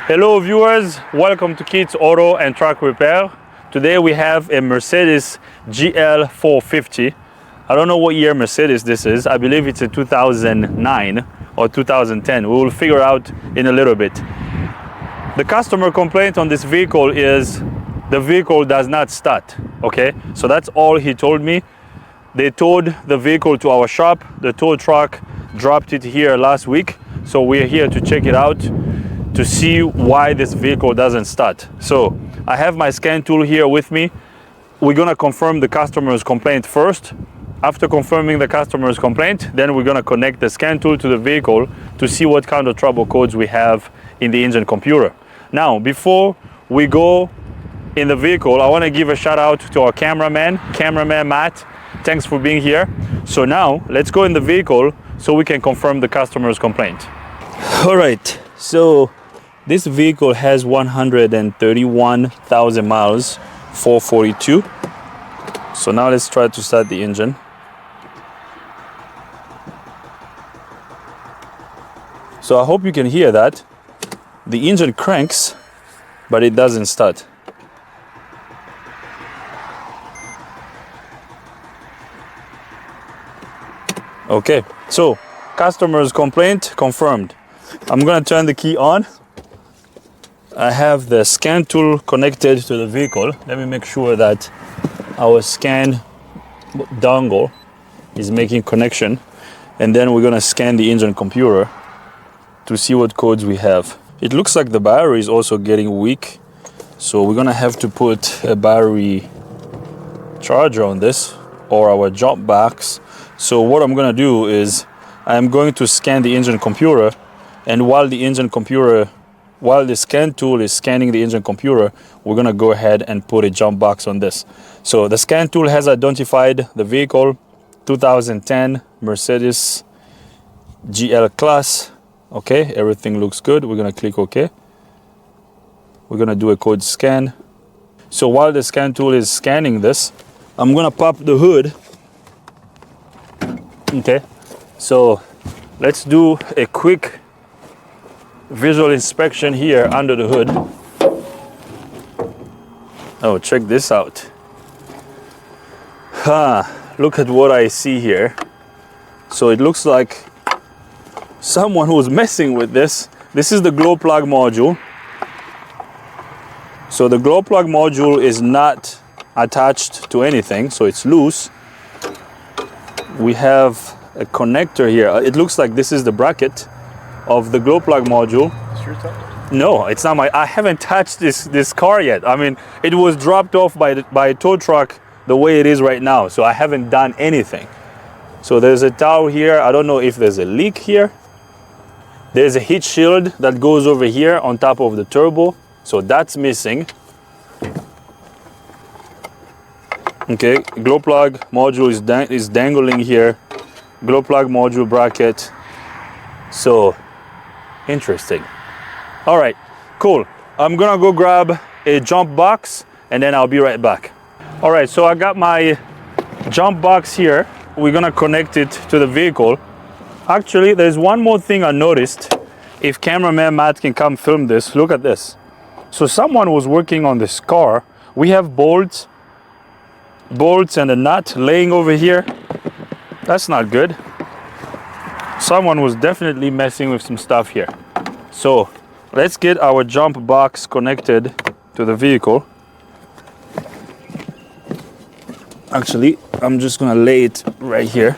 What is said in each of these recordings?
Hello viewers, welcome to Kids Auto and Truck Repair. Today we have a Mercedes GL450. I don't know what year Mercedes this is. I believe it's a 2009 or 2010. We will figure out in a little bit. The customer complaint on this vehicle is the vehicle does not start. Okay, so that's all he told me. They towed the vehicle to our shop. The tow truck dropped it here last week. So we're here to check it out to see why this vehicle doesn't start. So I have my scan tool here with me. We're gonna confirm the customer's complaint first. After confirming the customer's complaint, then we're gonna connect the scan tool to the vehicle to see what kind of trouble codes we have in the engine computer. Now, before we go in the vehicle, I wanna give a shout out to our cameraman Matt. Thanks for being here. So now, let's go in the vehicle so we can confirm the customer's complaint. All right, so this vehicle has 131,000 miles, 442. So now let's try to start the engine. So I hope you can hear that. The engine cranks, but it doesn't start. Okay, so customer's complaint confirmed. I'm gonna turn the key on. I have the scan tool connected to the vehicle. Let me make sure that our scan dongle is making connection. And then we're gonna scan the engine computer to see what codes we have. It looks like the battery is also getting weak. So we're gonna have to put a battery charger on this or our jump box. So what I'm gonna do is I'm going to scan the engine computer, and while the scan tool is scanning the engine computer, we're gonna go ahead and put a jump box on this. So the scan tool has identified the vehicle, 2010 Mercedes GL class. Okay, everything looks good. We're gonna click OK. We're gonna do a code scan. So while the scan tool is scanning this, I'm gonna pop the hood. Okay, so let's do a quick visual inspection here under the hood. Oh, check this out. Look at what I see here. So it looks like someone was messing with this. This is the glow plug module. So the glow plug module is not attached to anything, so it's loose. We have a connector here. It looks like this is the bracket of the glow plug module. No, it's not I haven't touched this car yet. I mean, it was dropped off by a tow truck the way it is right now, so I haven't done anything. So there's a towel here. I don't know if there's a leak here. There's a heat shield that goes over here on top of the turbo, so that's missing. Okay, glow plug module is dangling here. Glow plug module bracket. So interesting. All right, cool. I'm gonna go grab a jump box and then I'll be right back. All right, so I got my jump box here. We're gonna connect it to the vehicle. Actually, there's one more thing I noticed. If cameraman Matt can come film this, look at this. So someone was working on this car. We have bolts and a nut laying over here. That's not good. Someone was definitely messing with some stuff here. So let's get our jump box connected to the vehicle. Actually, I'm just gonna lay it right here.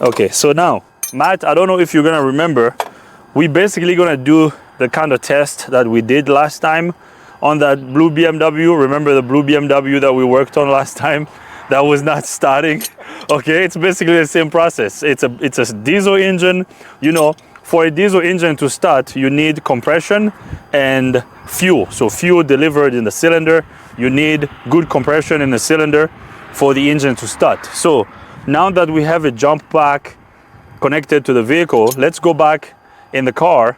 Okay, so now, Matt, I don't know if you're gonna remember, we basically gonna do the kind of test that we did last time on that blue BMW. Remember the blue BMW that we worked on last time? That was not starting. Okay, it's basically the same process. It's a diesel engine. You know, for a diesel engine to start, you need compression and fuel. So fuel delivered in the cylinder. You need good compression in the cylinder for the engine to start. So now that we have a jump pack connected to the vehicle, let's go back in the car.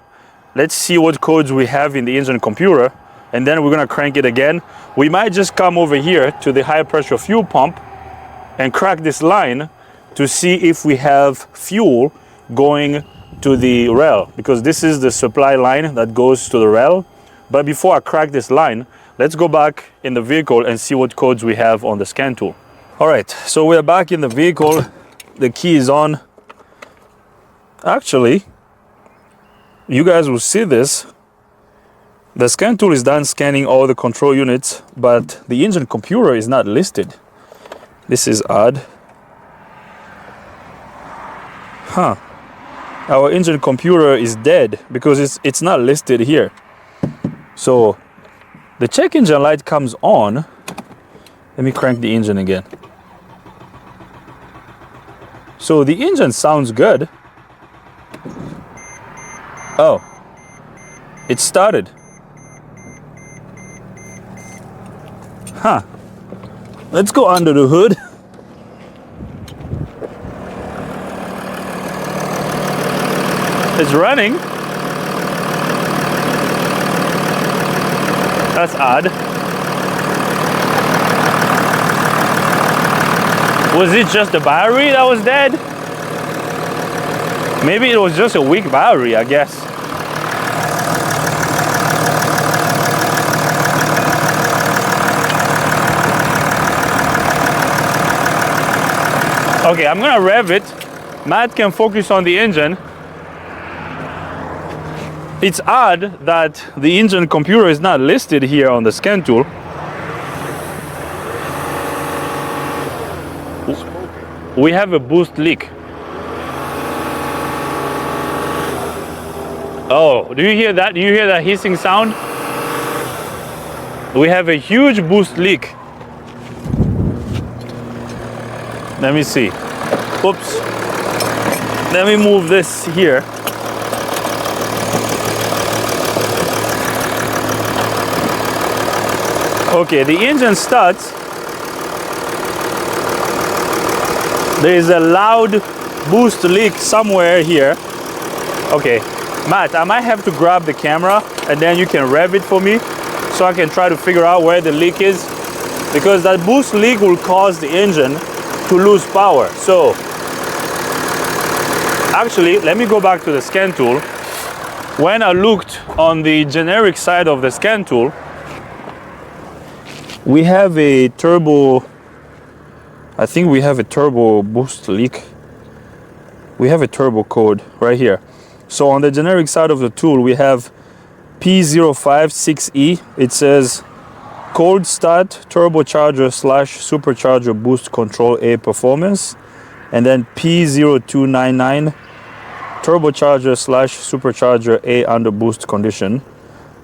Let's see what codes we have in the engine computer, and then we're gonna crank it again. We might just come over here to the high pressure fuel pump and crack this line to see if we have fuel going to the rail, because this is the supply line that goes to the rail. But before I crack this line, let's go back in the vehicle and see what codes we have on the scan tool. All right, so we're back in the vehicle. The key is on. Actually, you guys will see this. The scan tool is done scanning all the control units, but the engine computer is not listed. This is odd. Huh. Our engine computer is dead because it's not listed here. So the check engine light comes on. Let me crank the engine again. So the engine sounds good. Oh, it started. Huh. Let's go under the hood. It's running. That's odd. Was it just the battery that was dead? Maybe it was just a weak battery, I guess. Okay, I'm gonna rev it. Matt can focus on the engine. It's odd that the engine computer is not listed here on the scan tool. We have a boost leak. Oh, do you hear that? Do you hear that hissing sound? We have a huge boost leak. Let me see. Oops. Let me move this here. Okay, the engine starts. There is a loud boost leak somewhere here. Okay, Matt, I might have to grab the camera and then you can rev it for me so I can try to figure out where the leak is, because that boost leak will cause the engine to lose power. So actually, let me go back to the scan tool. When I looked on the generic side of the scan tool, we have a turbo, I think we have a turbo boost leak. We have a turbo code right here. So on the generic side of the tool, we have P056E. It says cold start turbocharger / supercharger boost control A performance. And then P0299 turbocharger / supercharger A under boost condition.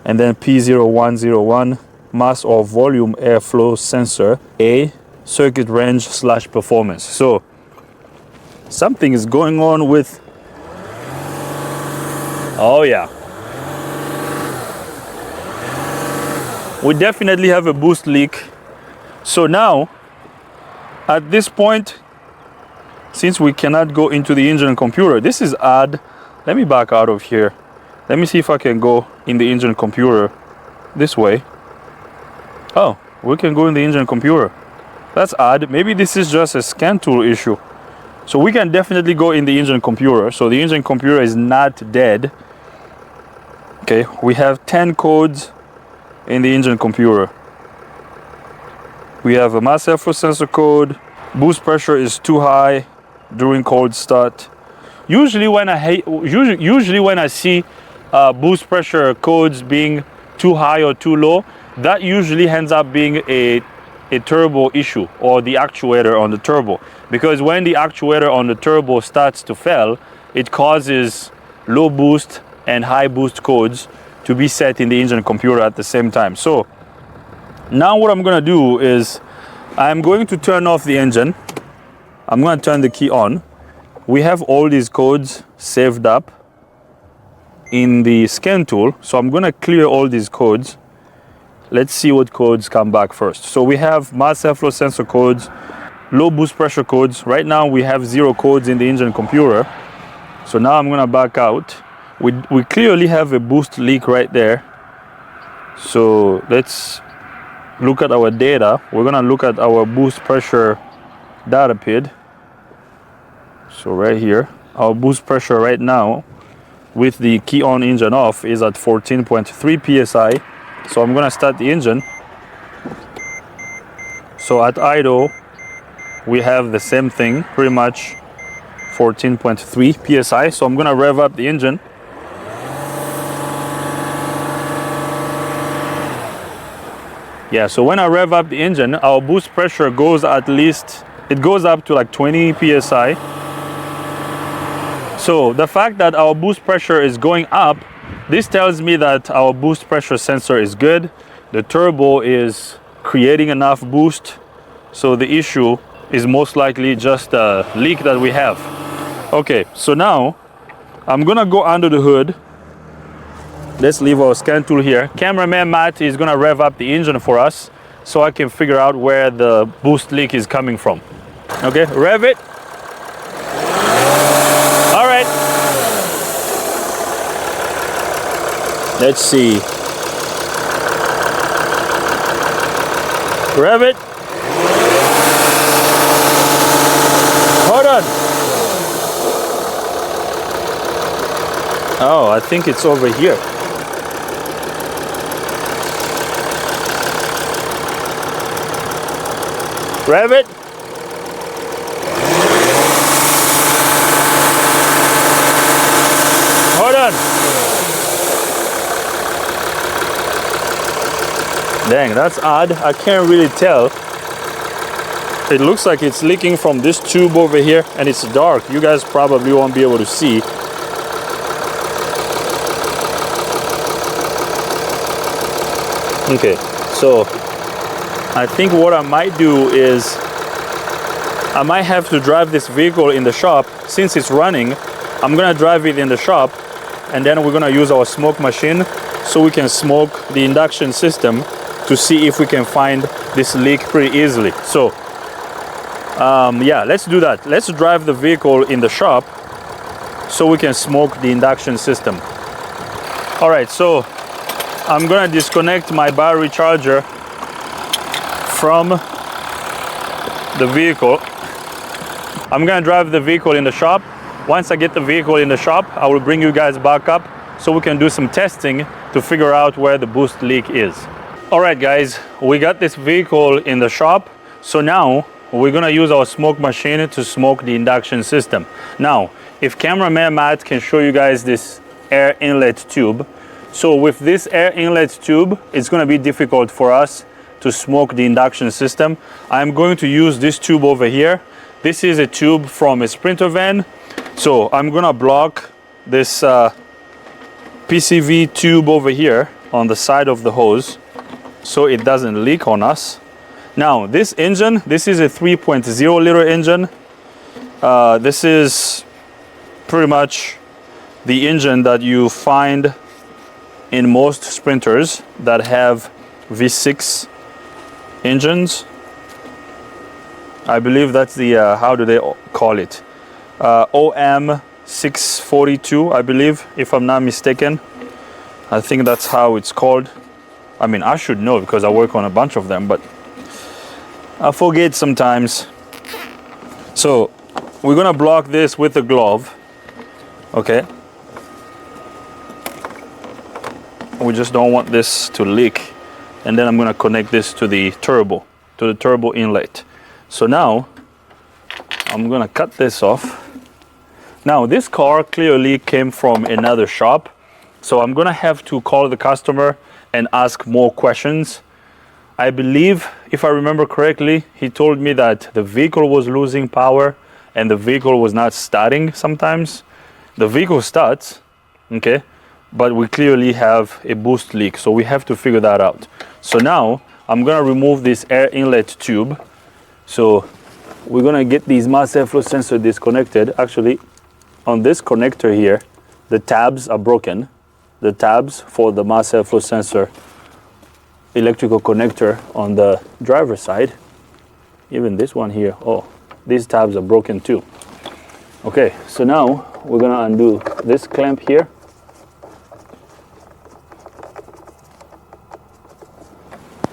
And then P0101 mass or volume airflow sensor A circuit range / performance. So something is going on with, oh yeah, we definitely have a boost leak. So now at this point, since we cannot go into the engine computer, this is odd. Let me back out of here. Let me see if I can go in the engine computer this way. Oh, we can go in the engine computer. That's odd. Maybe this is just a scan tool issue. So we can definitely go in the engine computer. So the engine computer is not dead. Okay, we have 10 codes in the engine computer. We have a mass airflow sensor code. Boost pressure is too high during cold start. Usually when I see boost pressure codes being too high or too low, that usually ends up being a turbo issue, or the actuator on the turbo, because when the actuator on the turbo starts to fail, it causes low boost and high boost codes to be set in the engine computer at the same time. So now what I'm going to do is I'm going to turn off the engine. I'm going to turn the key on. We have all these codes saved up in the scan tool, so I'm going to clear all these codes. Let's see what codes come back first. So we have mass airflow sensor codes, low boost pressure codes. Right now we have 0 codes in the engine computer. So now I'm gonna back out. We clearly have a boost leak right there. So let's look at our data. We're gonna look at our boost pressure data PID. So right here, our boost pressure right now with the key on engine off is at 14.3 psi. So I'm gonna start the engine. So at idle, we have the same thing, pretty much 14.3 psi. So I'm gonna rev up the engine. Yeah, so when I rev up the engine, our boost pressure goes at least, it goes up to like 20 psi. So the fact that our boost pressure is going up, this tells me that our boost pressure sensor is good. The turbo is creating enough boost. So the issue is most likely just a leak that we have. Okay, so now I'm gonna go under the hood. Let's leave our scan tool here. Cameraman Matt is gonna rev up the engine for us so I can figure out where the boost leak is coming from. Okay, rev it. All right. Let's see. Rev it. Hold on. Oh, I think it's over here. Rev it. Hold on. Dang, that's odd. I can't really tell. It looks like it's leaking from this tube over here, and it's dark. You guys probably won't be able to see. Okay, so I think what I might do is I might have to drive this vehicle in the shop. Since it's running, I'm gonna drive it in the shop, and then we're gonna use our smoke machine so we can smoke the induction system to see if we can find this leak pretty easily. So yeah, let's do that. Let's drive the vehicle in the shop so we can smoke the induction system. All right, so I'm gonna disconnect my battery charger from the vehicle. I'm gonna drive the vehicle in the shop. Once I get the vehicle in the shop, I will bring you guys back up so we can do some testing to figure out where the boost leak is. All right, guys, we got this vehicle in the shop. So now we're gonna use our smoke machine to smoke the induction system. Now, if cameraman Matt can show you guys this air inlet tube. So with this air inlet tube, it's gonna be difficult for us to smoke the induction system. I'm going to use this tube over here. This is a tube from a Sprinter van. So I'm gonna block this PCV tube over here on the side of the hose so it doesn't leak on us. Now this engine, this is a 3.0 liter engine. This is pretty much the engine that you find in most Sprinters that have V6 engines. I believe that's the, how do they call it? OM642, I believe, if I'm not mistaken. I think that's how it's called. I mean, I should know because I work on a bunch of them, but I forget sometimes. So we're gonna block this with a glove, okay? We just don't want this to leak. And then I'm gonna connect this to the turbo inlet. So now I'm gonna cut this off. Now this car clearly came from another shop. So I'm gonna have to call the customer and ask more questions. I believe, if I remember correctly, he told me that the vehicle was losing power and the vehicle was not starting sometimes. The vehicle starts, okay? But we clearly have a boost leak, so we have to figure that out. So now I'm gonna remove this air inlet tube. So we're gonna get these mass airflow sensor disconnected. Actually, on this connector here, the tabs are broken. The tabs for the mass airflow sensor electrical connector on the driver's side. Even this one here, oh, these tabs are broken too. Okay, so now we're gonna undo this clamp here.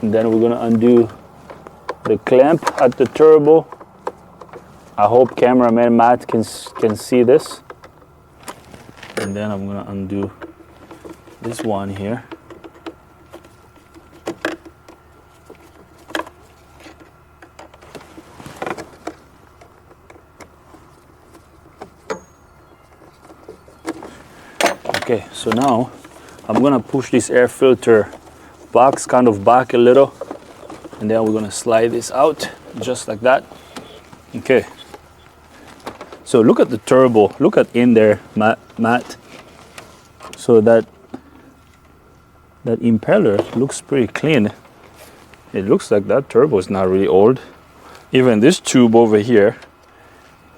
And then we're gonna undo the clamp at the turbo. I hope cameraman Matt can see this. And and then I'm gonna undo this one here. Okay, so now I'm gonna push this air filter box kind of back a little, and then we're gonna slide this out just like that. Okay, so look at the turbo, look at in there, Matt. So that impeller looks pretty clean. It looks like that turbo is not really old. Even this tube over here,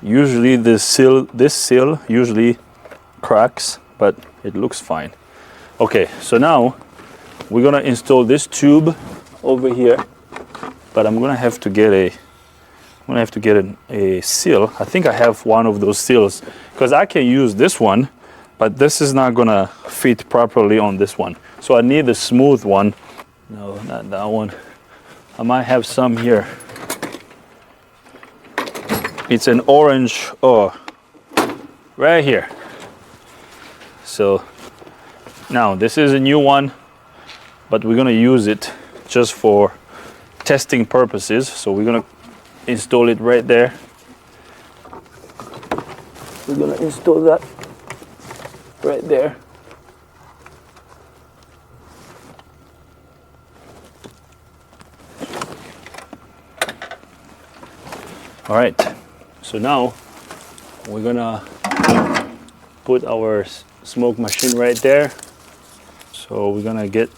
usually this seal usually cracks, but it looks fine. Okay, so now we're gonna install this tube over here, but I'm gonna have to get a seal. I think I have one of those seals, because I can use this one, but this is not gonna fit properly on this one. So I need a smooth one. No, not that one. I might have some here. It's an orange, oh, right here. So now this is a new one, but we're gonna use it just for testing purposes. So we're gonna install it right there. We're gonna install that right there. All right, so now we're gonna put our smoke machine right there. So we're gonna get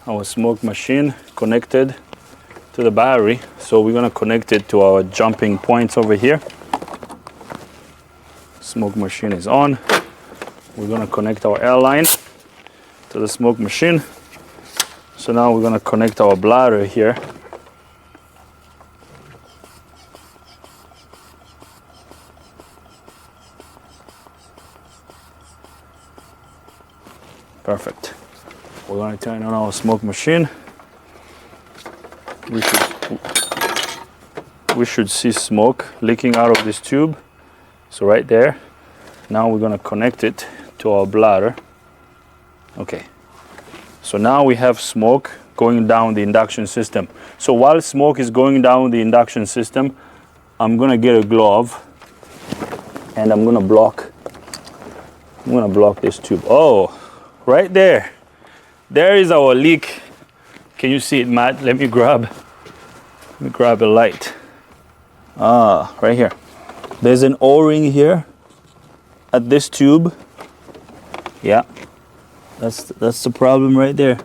our smoke machine connected to the battery. So we're gonna connect it to our jumping points over here. Smoke machine is on. We're gonna connect our air line to the smoke machine. So now we're gonna connect our bladder here. Perfect. We're gonna turn on our smoke machine. We should see smoke leaking out of this tube. So right there. Now we're gonna connect it to our bladder. Okay. So now we have smoke going down the induction system. So while smoke is going down the induction system, I'm gonna get a glove and I'm gonna block this tube. Oh, right there. There is our leak. Can you see it, Matt? Let me grab a light. Ah, right here. There's an O-ring here at this tube. Yeah, that's the problem right there.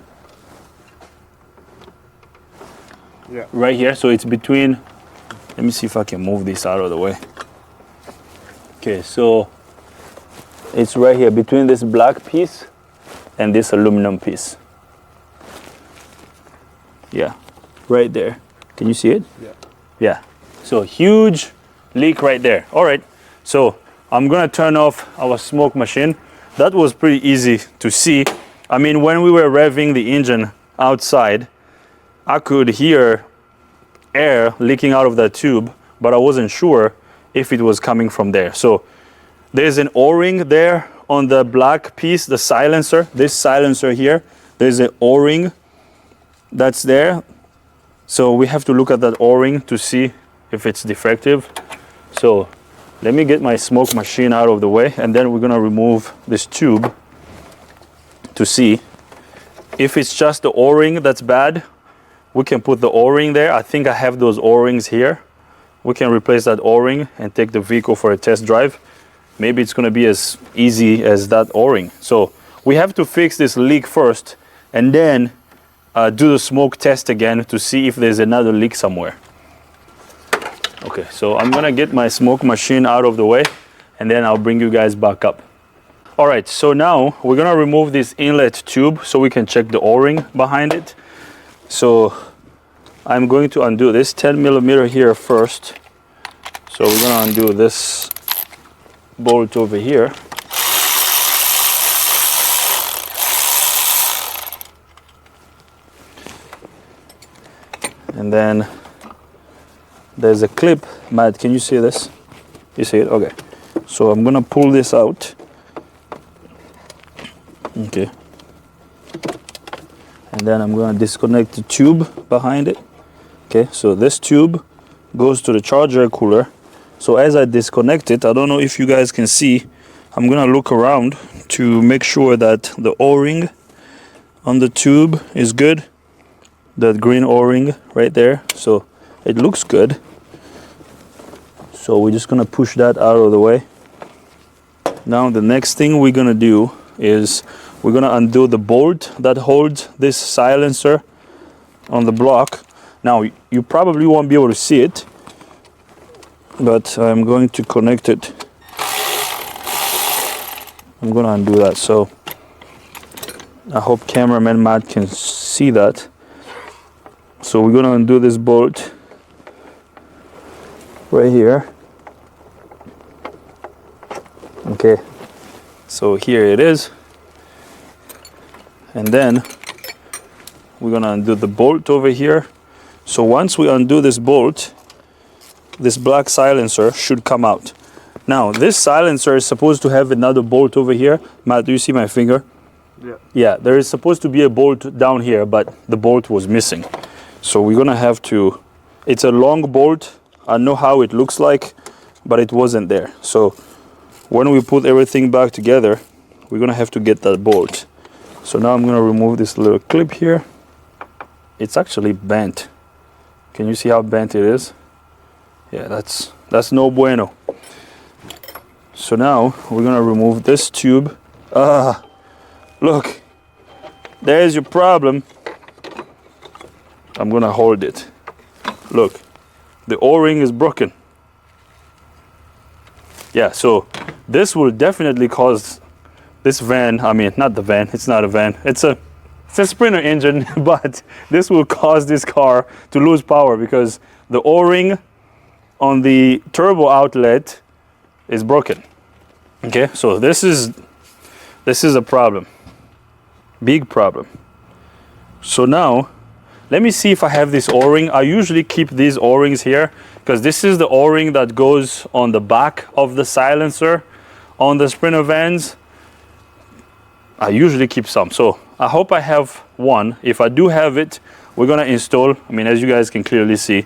Yeah. Right here, so it's between, let me see if I can move this out of the way. Okay, so it's right here between this black piece and this aluminum piece. Yeah, right there. Can you see it? Yeah. Yeah. So huge leak right there. All right. So I'm gonna turn off our smoke machine. That was pretty easy to see. I mean, when we were revving the engine outside, I could hear air leaking out of that tube, but I wasn't sure if it was coming from there. So there's an O-ring there on the black piece, the silencer, this silencer here. There's an O-ring that's there. So we have to look at that O-ring to see if it's defective. So let me get my smoke machine out of the way, and then we're gonna remove this tube to see if it's just the O-ring that's bad. We can put the O-ring there. I think I have those O-rings here. We can replace that O-ring and take the vehicle for a test drive. Maybe it's gonna be as easy as that O-ring. So we have to fix this leak first, and then do the smoke test again to see if there's another leak somewhere. Okay, so I'm gonna get my smoke machine out of the way, and then I'll bring you guys back up. All right, so now we're gonna remove this inlet tube so we can check the O-ring behind it. So I'm going to undo this 10mm here first. So we're gonna undo this bolt over here. And then there's a clip. Matt, can you see this? You see it? Okay. So I'm gonna pull this out. Okay. And then I'm going to disconnect the tube behind it. Okay, so this tube goes to the charger cooler. So as I disconnect it, I don't know if you guys can see, I'm going to look around to make sure that the O-ring on the tube is good. That green O-ring right there. So it looks good. So we're just going to push that out of the way. Now the next thing we're going to do is we're going to undo the bolt that holds this silencer on the block. Now you probably won't be able to see it, but I'm going to connect it. I'm going to undo that. So I hope cameraman Matt can see that. So we're going to undo this bolt right here. Okay, so here it is. And then we're going to undo the bolt over here. So once we undo this bolt, this black silencer should come out. Now this silencer is supposed to have another bolt over here. Matt, do you see my finger? Yeah. Yeah, there is supposed to be a bolt down here, but the bolt was missing. So we're gonna have to, it's a long bolt. I know how it looks like, but it wasn't there. So when we put everything back together, we're gonna have to get that bolt. So now I'm gonna remove this little clip here. It's actually bent. Can you see how bent it is? Yeah, that's no bueno. So now we're gonna remove this tube. Look, there's your problem. I'm gonna hold it. Look, the O-ring is broken. Yeah, so this will definitely cause this van, I mean, not the van, it's not a van, it's a Sprinter engine, but this will cause this car to lose power because the O-ring on the turbo outlet is broken. Okay, so this is a problem, big problem. So now let me see if I have this O-ring. I usually keep these O-rings here because this is the O-ring that goes on the back of the silencer on the Sprinter vans. I usually keep some, so I hope I have one. If I do have it, we're gonna install, I mean, as you guys can clearly see,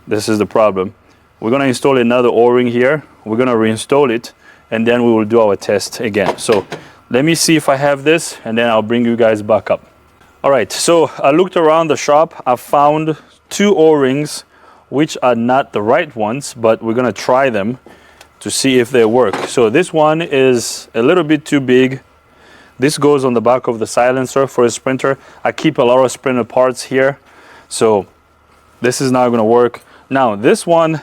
this is the problem. We're gonna install another O-ring here. We're gonna reinstall it, and then we will do our test again. So let me see if I have this, and then I'll bring you guys back up. All right, so I looked around the shop. I found two O-rings, which are not the right ones, but we're gonna try them to see if they work. So this one is a little bit too big. This goes on the back of the silencer for a Sprinter. I keep a lot of Sprinter parts here, so this is not gonna work. Now this one,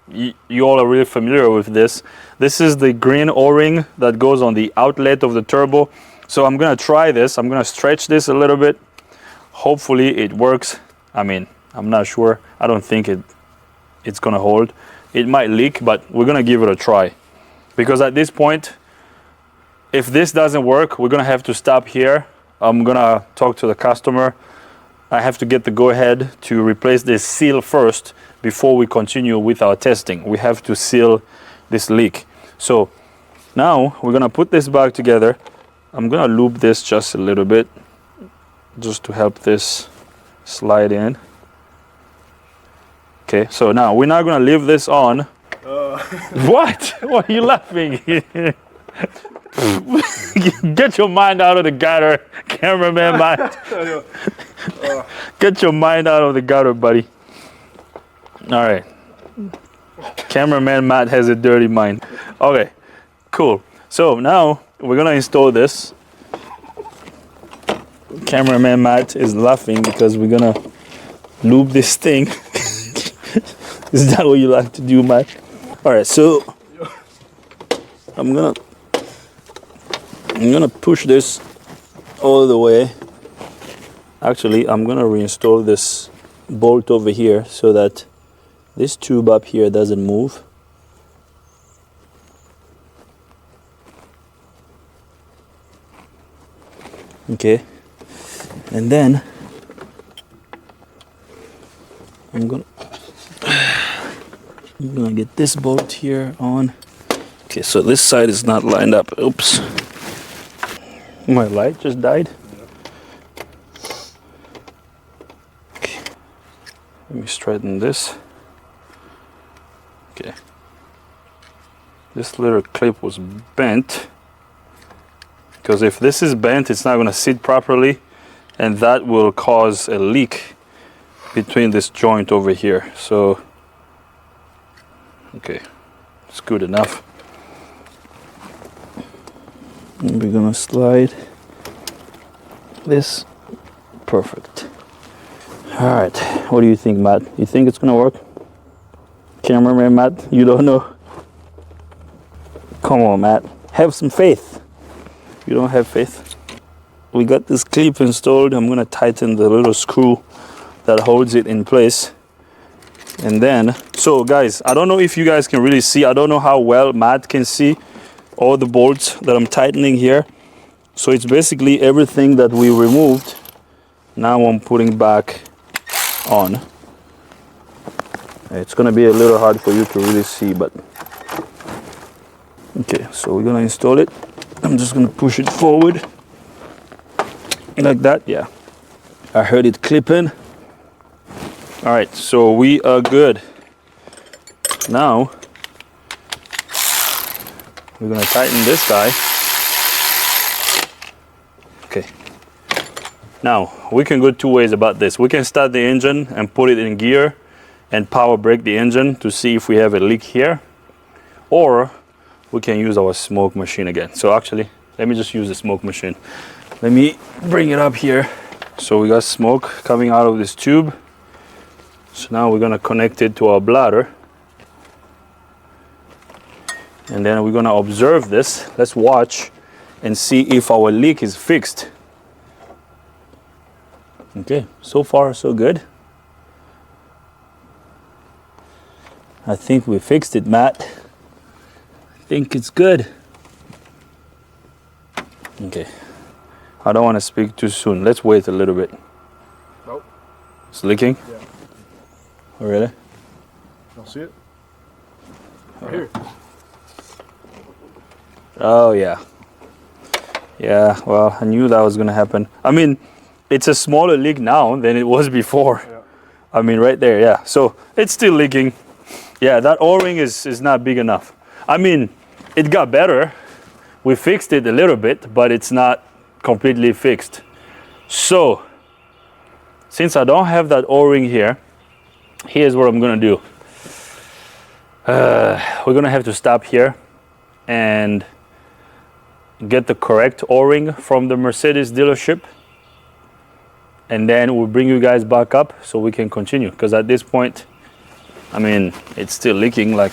you all are really familiar with this. This is the green O-ring that goes on the outlet of the turbo. So I'm gonna try this. I'm gonna stretch this a little bit. Hopefully it works. I mean, I'm not sure. I don't think it's gonna hold. It might leak, but we're gonna give it a try. Because at this point, if this doesn't work, we're gonna have to stop here. I'm gonna talk to the customer. I have to get the go-ahead to replace this seal first before we continue with our testing. We have to seal this leak. So now we're gonna put this back together. I'm gonna lube this just a little bit, just to help this slide in. Okay, so now we're not gonna leave this on. What? Why are you laughing? Get your mind out of the gutter, cameraman Matt. Get your mind out of the gutter, buddy. All right. Cameraman Matt has a dirty mind. Okay, cool. So now we're gonna install this. Cameraman Matt is laughing because we're gonna lube this thing. Is that what you like to do, Matt? All right, so I'm gonna push this all the way. Actually, I'm gonna reinstall this bolt over here so that this tube up here doesn't move. Okay, and then I'm gonna get this bolt here on. Okay, so this side is not lined up. Oops. My light just died. Okay. Let me straighten this. Okay. This little clip was bent, because if this is bent, it's not going to sit properly, and that will cause a leak between this joint over here. So, okay, it's good enough. And we're gonna slide this. Perfect. All right, what do you think, Matt? You think it's gonna work? Cameraman Matt, you don't know? Come on, Matt, have some faith. You don't have faith? We got this clip installed. I'm gonna tighten the little screw that holds it in place. And then, so guys, I don't know if you guys can really see. I don't know how well Matt can see all the bolts that I'm tightening here. So it's basically everything that we removed. Now I'm putting back on. It's gonna be a little hard for you to really see, but okay, so we're gonna install it. I'm just gonna push it forward like that. Yeah, I heard it clipping. All right, so we are good. Now we're gonna tighten this guy. Okay. Now we can go two ways about this. We can start the engine and put it in gear and power brake the engine to see if we have a leak here, or we can use our smoke machine again. So actually, let me just use the smoke machine. Let me bring it up here. So we got smoke coming out of this tube. So now we're gonna connect it to our bladder. And then we're gonna observe this. Let's watch and see if our leak is fixed. Okay, so far so good. I think we fixed it, Matt. I think it's good. Okay, I don't want to speak too soon. Let's wait a little bit. Nope. It's leaking? Yeah. Oh, really? I'll see it. Right here. Oh, yeah. Yeah, well, I knew that was going to happen. I mean, it's a smaller leak now than it was before. Yeah. I mean, right there, yeah. So it's still leaking. Yeah, that O-ring is not big enough. I mean, it got better. We fixed it a little bit, but it's not completely fixed. So, since I don't have that O-ring here, here's what I'm gonna do. We're gonna have to stop here and get the correct O-ring from the Mercedes dealership, and then we'll bring you guys back up so we can continue, because at this point, I mean, it's still leaking like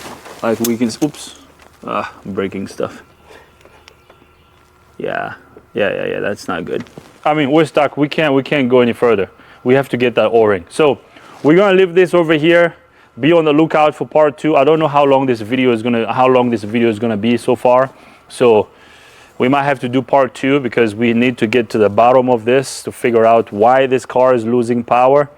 we can, oops, I'm breaking stuff. Yeah, that's not good. I mean, we're stuck. We can't go any further. We have to get that O-ring. So we're gonna leave this over here. Be on the lookout for part 2. I don't know how long this video is gonna be so far. So we might have to do part 2, because we need to get to the bottom of this to figure out why this car is losing power.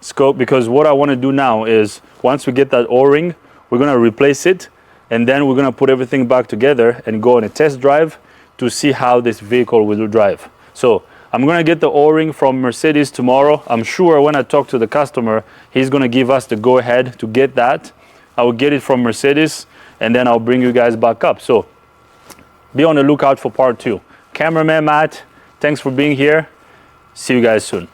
Scope, because what I want to do now is, once we get that O-ring, we're gonna replace it, and then we're gonna put everything back together and go on a test drive to see how this vehicle will drive. So I'm gonna get the O-ring from Mercedes tomorrow. I'm sure when I talk to the customer, he's gonna give us the go-ahead to get that. I will get it from Mercedes, and then I'll bring you guys back up. So be on the lookout for part 2. Cameraman Matt, thanks for being here. See you guys soon.